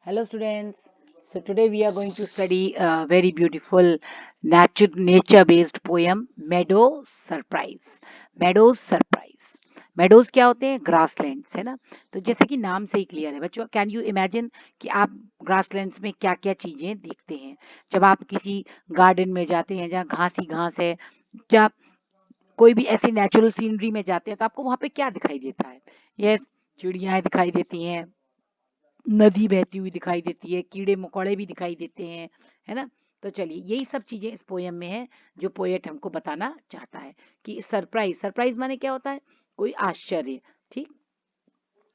Hello students. So today we are going to study a very beautiful nature based poem Meadow Surprise. Meadows Surprise. Meadows क्या होते हैं? Grasslands, है ना। तो जैसे कि नाम से ही क्लियर है बच्चों, कैन यू इमेजिन कि आप ग्रासलैंड्स में क्या क्या चीजें देखते हैं जब आप किसी गार्डन में जाते हैं जहाँ घास ही घास है, या कोई भी ऐसी नेचुरल सीनरी में जाते हैं तो आपको वहां पे क्या दिखाई देता है? यस, चिड़ियाएं दिखाई देती हैं, नदी बहती हुई दिखाई देती है, कीड़े मकोड़े भी दिखाई देते हैं, है ना। तो चलिए यही सब चीजें इस पोयम में है जो पोएट हमको बताना चाहता है कि सरप्राइज, सरप्राइज माने क्या होता है? कोई आश्चर्य। ठीक।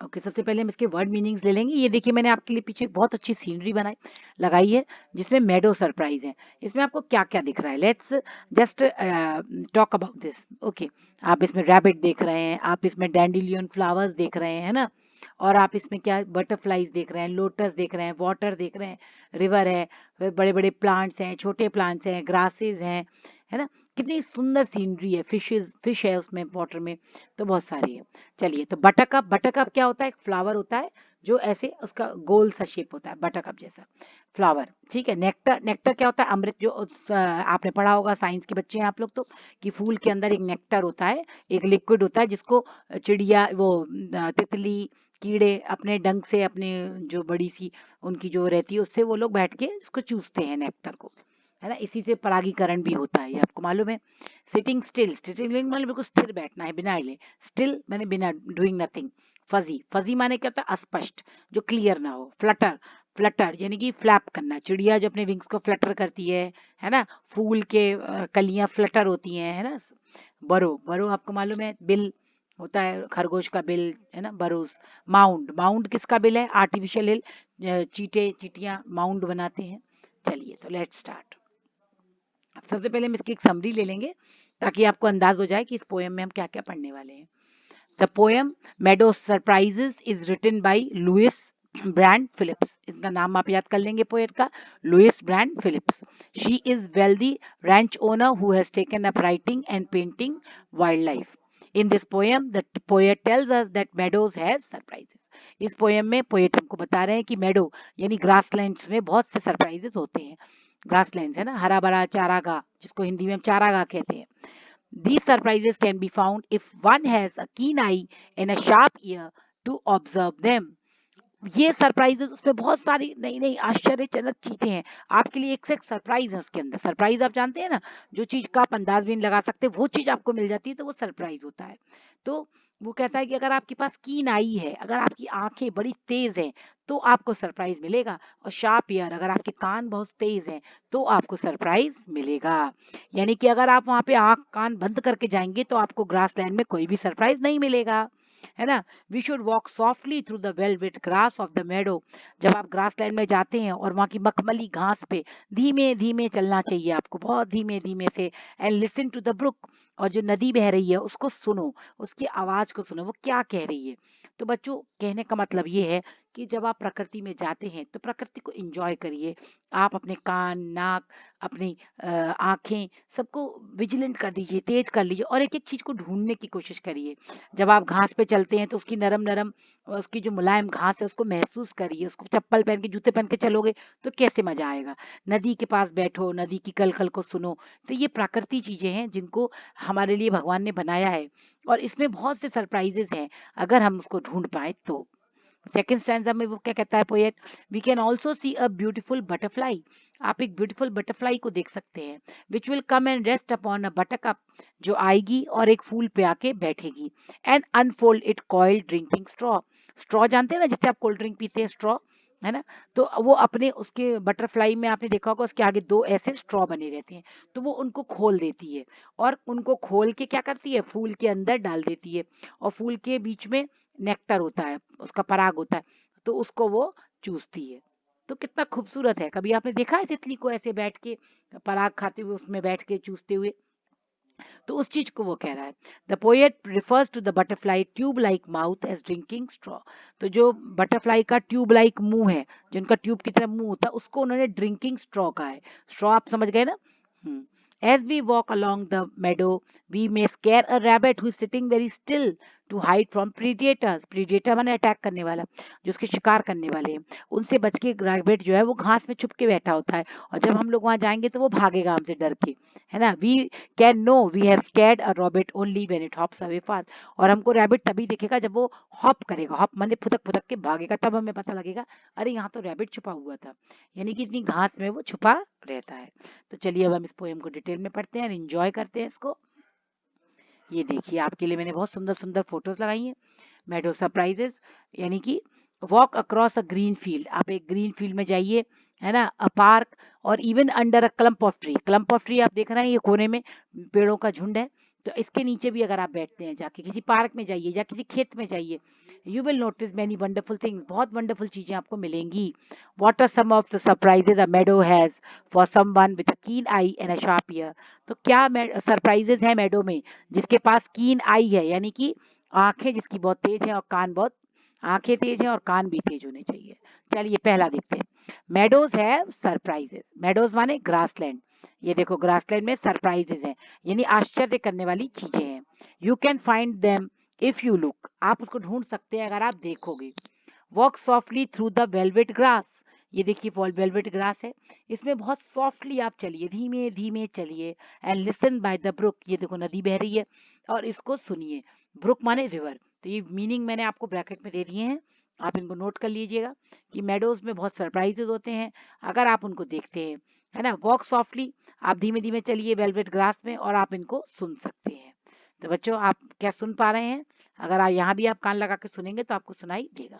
ओके, सबसे पहले हम इसके वर्ड मीनिंग्स ले लेंगे। ये देखिए मैंने आपके लिए पीछे एक बहुत अच्छी सीनरी बनाई लगाई है जिसमें मेडो सरप्राइज है। इसमें आपको क्या क्या दिख रहा है? Let's just talk about this. Okay, आप इसमें रैबिट देख रहे हैं, आप इसमें डैंडिलियन फ्लावर्स देख रहे हैं, है ना। और आप इसमें क्या बटरफ्लाईज देख रहे हैं, लोटस देख रहे हैं, वाटर देख रहे हैं, रिवर है, फिर बड़े बड़े प्लांट्स हैं, छोटे प्लांट्स हैं, ग्रासेस हैं, है ना। कितनी सुंदर सीनरी है, फिश है उसमें वाटर में, तो बहुत सारी है। चलिए, तो बटरकप, बटरकप क्या होता है? एक फ्लावर होता है जो ऐसे उसका गोल सा शेप होता है, बटरकप जैसा फ्लावर। ठीक है। नेक्टर, नेक्टर क्या होता है? अमृत, जो आपने पढ़ा होगा, साइंस के बच्चे हैं आप लोग तो, कि फूल के अंदर एक नेक्टर होता है, एक लिक्विड होता है जिसको चिड़िया, वो तितली, कीड़े अपने डंक से, अपने जो बड़ी सी उनकी जो रहती है उससे वो लोग बैठ के उसको चूसते हैं नेक्टर को, है ना। इसी से परागीकरण भी होता है, ये आपको मालूम है। सिटिंग स्टिल, सिटिंग मतलब बिल्कुल स्थिर बैठना है बिना हिले। स्टिल मैंने बिना डूइंग नथिंग। फजी, फजी माने क्या होता है? अस्पष्ट, जो क्लियर ना हो। फ्लटर, फ्लटर यानी कि फ्लैप करना, चिड़िया जो अपने विंग्स को फ्लटर करती है ना। फूल के कलियां फ्लटर होती हैं, है ना। बरो, बरो आपको मालूम है, बिल होता है खरगोश का बिल, है ना, बरोस। माउंड, माउंड किसका बिल है? आर्टिफिशियल हिल, चीटे चीटियां माउंड बनाते हैं। चलिए, तो लेट्स स्टार्ट। सबसे पहले हम इसकी एक समरी ले लेंगे ताकि आपको अंदाज हो जाए कि इस पोएम में हम क्या क्या पढ़ने वाले हैं। The poem meadow surprises is written by Louise Brand Phillips. इसका नाम आप याद कर लेंगे पोएट का, Louise Brand Phillips. She is wealthy ranch owner who has taken up writing and painting wildlife. In this poem, the poet tells us that meadows has surprises. इस poem में poet हमको बता रहे हैं कि मेडो यानी ग्रासलैंड्स में बहुत से सरप्राइजेस होते हैं। ग्रासलैंड्स, है ना, हरा भरा चारागाह, जिसको हिंदी में हम चारागाह कहते हैं। These surprises can be found if one has a keen eye and a sharp ear to observe them. ये सरप्राइजेस, उसमें बहुत सारी नई नई आश्चर्यजनक चीजें हैं। आपके लिए एक से एक सरप्राइज है उसके अंदर। सरप्राइज आप जानते हैं ना, जो चीज का आप अंदाज भी नहीं लगा सकते वो चीज आपको मिल जाती है, तो वो सरप्राइज होता है। तो वो कहता है कि अगर आपके पास कीन आई है, अगर आपकी आंखें बड़ी तेज हैं, तो आपको सरप्राइज मिलेगा। और शार्प ईयर, अगर आपके कान बहुत तेज हैं, तो आपको सरप्राइज मिलेगा। यानी कि अगर आप वहां पे आंख कान बंद करके जाएंगे तो आपको ग्रास लैंड में कोई भी सरप्राइज नहीं मिलेगा, है ना। We should walk softly through the velvet grass of the meadow. जब आप ग्रास लैंड में जाते हैं और वहाँ की मखमली घास पे धीमे धीमे चलना चाहिए आपको, बहुत धीमे धीमे से। And listen to the brook, और जो नदी बह रही है उसको सुनो, उसकी आवाज को सुनो, वो क्या कह रही है। तो बच्चों, कहने का मतलब ये है कि जब आप प्रकृति में जाते हैं तो प्रकृति को एंजॉय करिए। आप अपने कान, नाक, अपनी आंखें, सबको विजिलेंट कर दीजिए, तेज कर लीजिए, और एक एक चीज को ढूंढने की कोशिश करिए। जब आप घास पे चलते हैं तो उसकी नरम नरम, उसकी जो मुलायम घास है उसको महसूस करिए। उसको चप्पल पहन के, जूते पहन के चलोगे तो कैसे मजा आएगा। नदी के पास बैठो, नदी की कलकल को सुनो। तो ये प्राकृतिक चीजें हैं जिनको हमारे लिए भगवान ने बनाया है, और इसमें बहुत से सरप्राइजेस हैं अगर हम उसको ढूंढ पाए तो। सेकेंड स्टैंजा में वो क्या कहता है poet? We can also see a beautiful butterfly. आप एक ब्यूटीफुल बटरफ्लाई को देख सकते हैं। Which will come and rest upon a buttercup, जो आएगी और एक फूल पे आके बैठेगी। And unfold it coil drinking straw. Straw जानते हैं ना, जिससे आप कोल्ड ड्रिंक पीते हैं, स्ट्रॉ, है ना। तो वो अपने उसके बटरफ्लाई में आपने देखा होगा उसके आगे दो ऐसे स्ट्रॉ बने रहते हैं, तो वो उनको खोल देती है, और उनको खोल के क्या करती है? फूल के अंदर डाल देती है। और फूल के बीच में नेक्टर होता है, उसका पराग होता है, तो उसको वो चूसती है। तो कितना खूबसूरत है। कभी आपने देखा है तितली को ऐसे बैठ के पराग खाते हुए, उसमें बैठ के चूसते हुए? तो उस चीज को वो कह रहा है। The poet refers to the butterfly tube like mouth as drinking straw. तो जो बटरफ्लाई का ट्यूब लाइक मुंह है, जिनका ट्यूब की तरह मुंह होता है, उसको उन्होंने ड्रिंकिंग स्ट्रॉ कहा है। स्ट्रॉ आप समझ गए ना। As we walk along the meadow, we may scare a rabbit who is sitting very still to hide from predators. Predator माने अटैक करने वाला, जो उसके शिकार करने वाले हैं, उनसे बच के रैबिट जो है वो घास में छुप के बैठा होता है, और जब हम लोग वहां जाएंगे तो वो भागेगा हमसे डर के, है ना। We can no we have scared a rabbit only when it hops away fast. और हमको रैबिट तभी दिखेगा जब वो हॉप करेगा, हॉप माने फुदक फुदक के भागेगा, तब हमें पता लगेगा अरे यहाँ तो रैबिट छुपा हुआ था, यानी कि इतनी घास में वो छुपा रहता है। तो चलिए अब हम इस पोएम को डिटेल में पढ़ते हैं और एंजॉय करते हैं इसको। ये देखिए आपके लिए मैंने बहुत सुंदर सुंदर फोटोज लगाई हैं। मेडो सरप्राइजेस यानी कि walk across a green field, आप एक ग्रीन फील्ड में जाइए, है ना, अ पार्क और even under a clump of tree. Clump of tree आप देख रहे हैं ये कोने में पेड़ों का झुंड है, तो इसके नीचे भी अगर आप बैठते हैं, जाके किसी पार्क में जाइए या किसी खेत में जाइए, you will notice many wonderful things, बहुत वंडरफुल चीजें आपको मिलेंगी। What are some of the surprises a meadow has for someone with a keen eye and a sharp ear. तो क्या सरप्राइजेज है मेडो में, जिसके पास कीन आई है यानी कि आंखें जिसकी बहुत तेज है और कान बहुत, आंखें तेज हैं और कान भी तेज होने चाहिए। चलिए पहला देखते हैं। मेडोज है सरप्राइजेस, मेडोज माने ग्रासलैंड, ये देखो ग्रासलैंड में सरप्राइजेस हैं, यानी आश्चर्य करने वाली चीजें हैं। You can find them if you look, आप उसको ढूंढ सकते हैं अगर आप देखोगे। Walk softly through the velvet grass, ये देखिए वेलवेट ग्रास है, इसमें बहुत सॉफ्टली आप चलिए, धीमे धीमे चलिए। And listen by the brook, ये देखो नदी बह रही है और इसको सुनिए। ब्रुक माने रिवर, तो ये मीनिंग मैंने आपको ब्रैकेट में दे दिए हैं, आप इनको नोट कर लीजिएगा कि मेडोज में बहुत सरप्राइजेज होते हैं अगर आप उनको देखते हैं, है ना। वॉक सॉफ्टली, आप धीमे धीमे चलिए वेलवेट ग्रास में और आप इनको सुन सकते हैं। तो बच्चों आप क्या सुन पा रहे हैं, अगर आप यहाँ भी आप कान लगा के सुनेंगे तो आपको सुनाई देगा।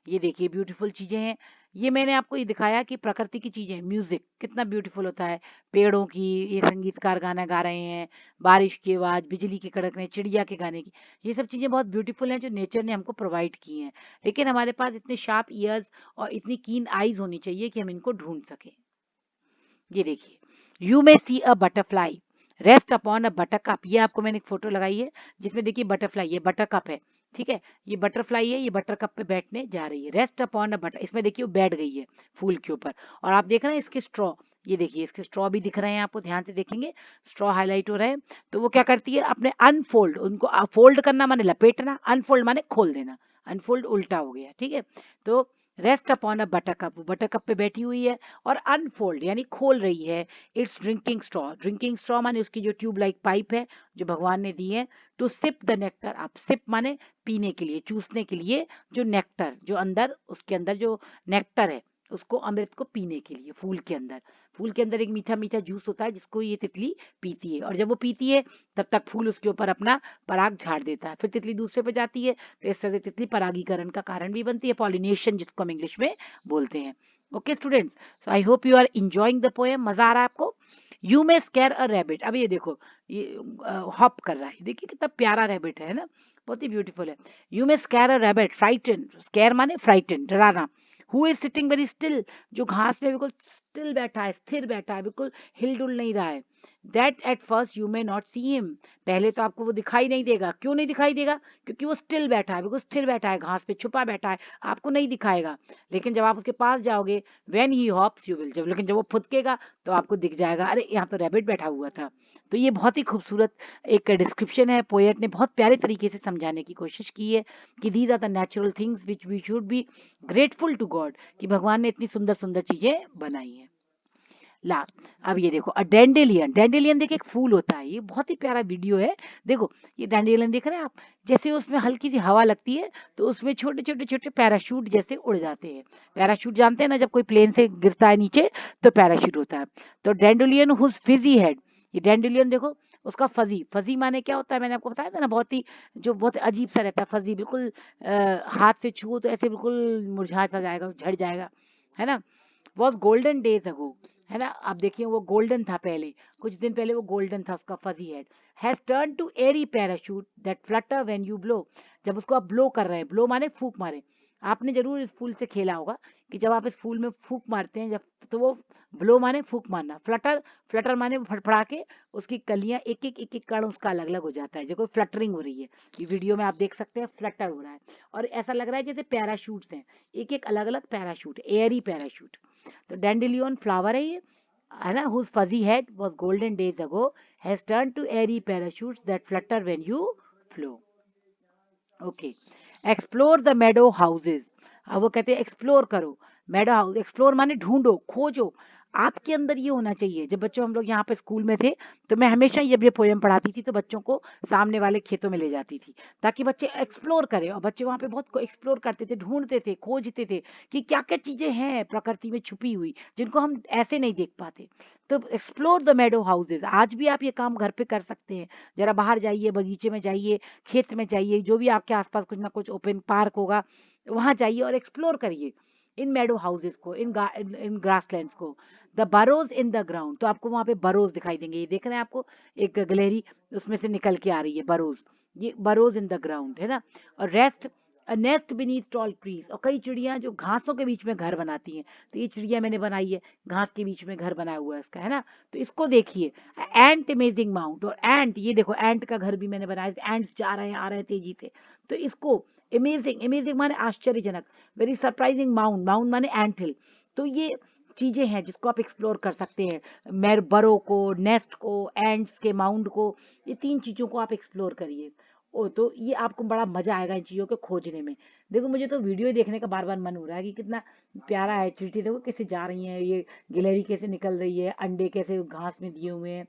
ये देखिए ब्यूटीफुल चीजें हैं, ये मैंने आपको ये दिखाया कि प्रकृति की चीजें, म्यूजिक कितना ब्यूटीफुल होता है, पेड़ों की, ये संगीतकार गाना गा रहे हैं, बारिश की आवाज, बिजली के कड़कने, चिड़िया के गाने की, ये सब चीजें बहुत ब्यूटीफुल हैं जो नेचर ने हमको प्रोवाइड की हैं। लेकिन हमारे पास इतने शार्प ईयर्स और इतनी कीन आईज होनी चाहिए कि हम इनको ढूंढ सकें। ये देखिए, you may see a butterfly rest upon a buttercup, ये आपको मैंने एक फोटो लगाई है जिसमें देखिए बटरफ्लाई, ये बटरकप है, ठीक है, ये बटरफ्लाई है, ये बटरकप पे बैठने जा रही है। रेस्ट अपॉन अ बटर, इसमें देखिए वो बैठ गई है फूल के ऊपर। और आप देख रहे हैं इसके स्ट्रॉ, ये देखिए इसके स्ट्रॉ भी दिख रहे हैं आपको, ध्यान से देखेंगे स्ट्रॉ हाईलाइट हो रहे हैं। तो वो क्या करती है, अपने अनफोल्ड, उनको फोल्ड करना माने लपेटना, अनफोल्ड माने खोल देना, अनफोल्ड उल्टा हो गया, ठीक है। तो rest upon a buttercup, buttercup पे बैठी हुई है और अनफोल्ड यानी खोल रही है it's drinking straw, drinking straw माने उसकी जो ट्यूब लाइक पाइप है जो भगवान ने दी है, टू सिप द नेक्टर, आप सिप माने पीने के लिए, चूसने के लिए, जो नेक्टर, जो अंदर उसके अंदर जो नेक्टर है उसको, अमृत को पीने के लिए, फूल के अंदर, फूल के अंदर एक मीठा मीठा जूस होता है जिसको ये तितली पीती है, और जब वो पीती है तब तक फूल उसके ऊपर अपना पराग झाड़ देता है, फिर तितली दूसरे पे जाती है, तो इस तरह से तितली परागीकरण का कारण भी बनती है, पॉलिनेशन जिसको हम इंग्लिश में बोलते हैं। Okay students, so I hope you are enjoying the poem, मजा आ रहा है आपको। You may scare a rabbit, अब ये देखो ये हॉप कर रहा है, देखिए कितना प्यारा रैबिट है ना, बहुत ही ब्यूटीफुल है। You may scare a rabbit, frighten, scare माने फ्राइटन, डराना। Who is sitting very still, जो घास में बिल्कुल स्टिल बैठा है, स्थिर बैठा है, बिल्कुल हिल डुल नहीं रहा है। That at first you may not see him, पहले तो आपको वो दिखाई नहीं देगा, क्यों नहीं दिखाई देगा, क्योंकि वो स्टिल बैठा है, बिल्कुल स्थिर बैठा है, घास पे छुपा बैठा है, आपको नहीं दिखाएगा। लेकिन जब आप उसके पास जाओगे, when he hops you will, जब लेकिन जब वो फुदकेगा तो आपको दिख जाएगा अरे यहाँ तो रैबिट बैठा हुआ था। तो ये बहुत ही खूबसूरत एक डिस्क्रिप्शन है, पोएट ने बहुत प्यारे तरीके से समझाने की कोशिश की है कि these are the natural things which we should be grateful to God, कि भगवान ने इतनी सुंदर सुंदर चीजें बनाई हैं। ला, अब ये देखो डेंडेलियन, डेंडेलियन देखिए एक फूल होता है, ये बहुत ही प्यारा वीडियो है। देखो ये डेंडेलियन देख रहे हैं आप, जैसे उसमें हल्की सी हवा लगती है तो उसमें छोटे छोटे छोटे पैराशूट जैसे उड़ जाते हैं। पैराशूट जानते हैं ना, जब कोई प्लेन से गिरता है नीचे तो पैराशूट होता है। तो डेंडेलियन हुज फिजी हेड, ये डेंडेलियन देखो उसका फजी, फजी माने क्या होता है, मैंने आपको बताया था ना, बहुत ही जो बहुत अजीब सा रहता है फजी, बिल्कुल हाथ से छुओ तो ऐसे बिल्कुल मुरझा सा जाएगा, झड़ जाएगा, है ना। वॉज गोल्डन डेज अगो, है ना, आप देखिए वो गोल्डन था पहले, कुछ दिन पहले वो गोल्डन था उसका fuzzy head. Has turn to airy parachute that flutter when you blow, जब उसको आप ब्लो कर रहे हैं, ब्लो माने फूक मारे, आपने जरूर इस फूल से खेला होगा कि जब आप इस फूल में फूक मारते हैं जब, तो वो ब्लो माने फूक मारना, फ्लटर, फ्लटर माने फड़फड़ा के उसकी कलियां एक एक कण उसका अलग अलग हो जाता है, जो कोई फ्लटरिंग हो रही है, ये वीडियो में आप देख सकते हैं फ्लटर हो रहा है, और ऐसा लग रहा है जैसे पैराशूट्स हैं, एक एक अलग अलग पैराशूट, एयरी पैराशूट। तो डैंडेलियन फ्लावर है ये, है ना, whose fuzzy head was golden days ago has turned to airy parachutes that flutter when you flow. Okay, explore the Medo houses. अब वो कहते हैं एक्सप्लोर करो, मेडो हाउस, एक्सप्लोर माने ढूंढो, खोजो। आपके अंदर ये होना चाहिए। जब बच्चों हम लोग यहाँ पे स्कूल में थे, तो मैं हमेशा ये पोयम पढ़ाती थी, तो बच्चों को सामने वाले खेतों में ले जाती थी, ताकि बच्चे एक्सप्लोर करें। और बच्चे वहाँ पे बहुत एक्सप्लोर करते थे, ढूंढते थे, खोजते थे कि क्या क्या चीजें हैं प्रकृति में छुपी हुई, जिनको हम ऐसे नहीं देख पाते। तो एक्सप्लोर द मेडो हाउसेज, आज भी आप ये काम घर पे कर सकते हैं। जरा बाहर जाइए, बगीचे में जाइए, खेत में जाइए, जो भी आपके आसपास कुछ ना कुछ ओपन पार्क होगा, वहां जाइए और एक्सप्लोर करिए इन मेडो हाउसेस को, इन ग्रासलैंड्स को। द बरोज इन द ग्राउंड, तो आपको वहां पे बरोज दिखाई देंगे। ये देख रहे हैं आपको, एक गलेरी उसमें से निकल के आ रही है बरोज, ये बरोज इन द ग्राउंड है ना। और रेस्ट अ नेस्ट बीनीथ टॉल ट्रीज, और कई चिड़िया जो घासों के बीच में घर बनाती हैं, तो ये चिड़िया मैंने बनाई है, घास के बीच में घर बनाया हुआ है इसका, है ना। तो इसको देखिए, एंट अमेजिंग माउंट, और एंट, ये देखो एंट का घर भी मैंने बनाया, एंट्स जा रहे हैं आ रहे हैं तेजी से। तो इसको अमेजिंग, अमेजिंग माने आश्चर्यजनक, वेरी सरप्राइजिंग माउंट, माउंट माने एंट हिल। तो ये चीजें हैं जिसको आप एक्सप्लोर कर सकते हैं। मेर बरो को, नेस्ट को, एंट्स के माउंट को, ये तीन चीजों को आप एक्सप्लोर करिए। ओ तो ये आपको बड़ा मजा आएगा इन चीजों को खोजने में। देखो मुझे तो वीडियो देखने का बार बार मन हो रहा है कि कितना प्यारा है। चींटी देखो कैसे जा रही है, ये गिलहरी कैसे निकल रही है, अंडे कैसे घास में दिए हुए हैं,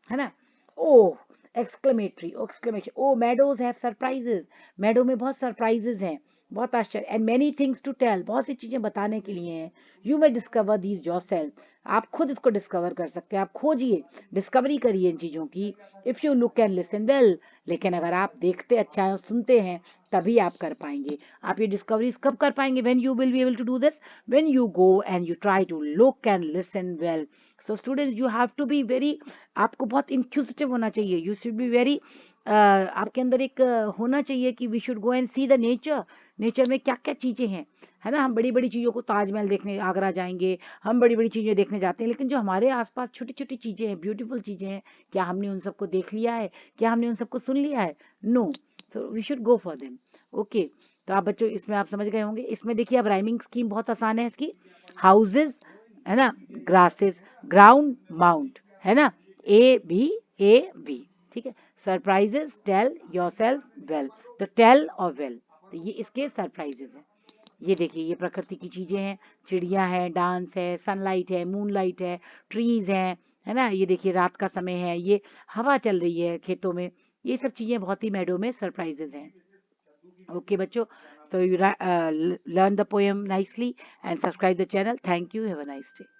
है ना। Oh, exclamatory, exclamation, O meadows have surprises, meadow में बहुत सरप्राइजेस हैं, बहुत आश्चर्य, and many things to tell, बहुत सी चीजें बताने के लिए हैं। You may discover these yourself, आप खुद इसको डिस्कवर कर सकते हैं, आप खोजिए, डिस्कवरी करिए इन चीजों की। If you look and listen well, लेकिन अगर आप देखते अच्छा है और सुनते हैं, तभी आप कर पाएंगे। आप ये डिस्कवरीज कब कर पाएंगे? When you will be able to do this, when you go and you try to look and listen well. So students, you have to be very, आपको बहुत इंक्यूजिटिव होना चाहिए, यू शुड बी वेरी, आपके अंदर एक होना चाहिए कि we should go and see the nature, nature में क्या क्या चीजें हैं, है ना। हम बड़ी बड़ी चीजों को, ताजमहल देखने आगरा जाएंगे, हम बड़ी बड़ी चीजें देखने जाते हैं, लेकिन जो हमारे आसपास छोटी छोटी चीजें हैं, ब्यूटीफुल चीजें हैं, क्या हमने उन सबको देख लिया है? क्या हमने उन सबको सुन लिया है? No, so we should go for them. Okay, तो आप बच्चों इसमें आप समझ गए होंगे। इसमें देखिए अब राइमिंग स्कीम बहुत आसान है इसकी। हाउसेज, है ना, ग्रासेस, ग्राउंड, माउंट, है ना, ए बी, ठीक है। सरप्राइजेस, टेल योरसेल्फ वेल, तो टेल और वेल, तो ये इसके सरप्राइजेस हैं। ये देखिए, ये प्रकृति की चीजें हैं, चिड़िया है, डांस है, सनलाइट है, मूनलाइट है, ट्रीज है ना। ये देखिए रात का समय है, ये हवा चल रही है खेतों में, ये सब चीजें बहुत ही मेडो में सरप्राइजेस हैं। ओके बच्चों, तो you learn the poem nicely and subscribe the channel. Thank you, have a nice day.